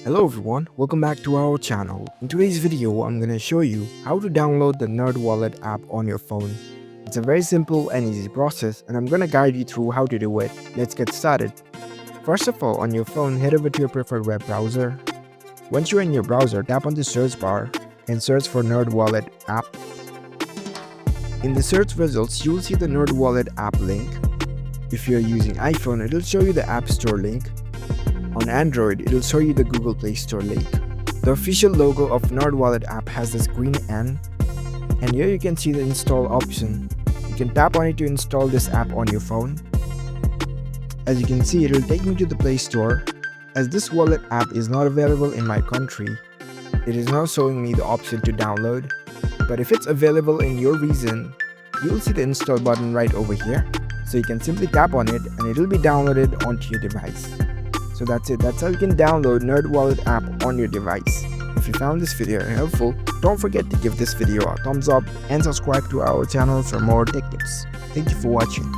Hello everyone, welcome back to our channel. In today's video, I'm gonna show you how to download the NerdWallet app on your phone. It's a very simple and easy process and I'm gonna guide you through how to do it. Let's get started. First of all, on your phone, head over to your preferred web browser. Once you're in your browser, tap on the search bar and search for NerdWallet app. In the search results, you will see the NerdWallet app link. If you're using iPhone, it'll show you the App Store link. On Android, it'll show you the Google Play Store link. The official logo of NerdWallet app has this green N, and here you can see the install option. You can tap on it to install this app on your phone. As you can see, it will take me to the Play Store. As this wallet app is not available in my country, it is now showing me the option to download. But if it's available in your region, you'll see the install button right over here. So you can simply tap on it and it will be downloaded onto your device. So that's it. That's how you can download NerdWallet app on your device. If you found this video helpful, don't forget to give this video a thumbs up and subscribe to our channel for more tech tips. Thank you for watching.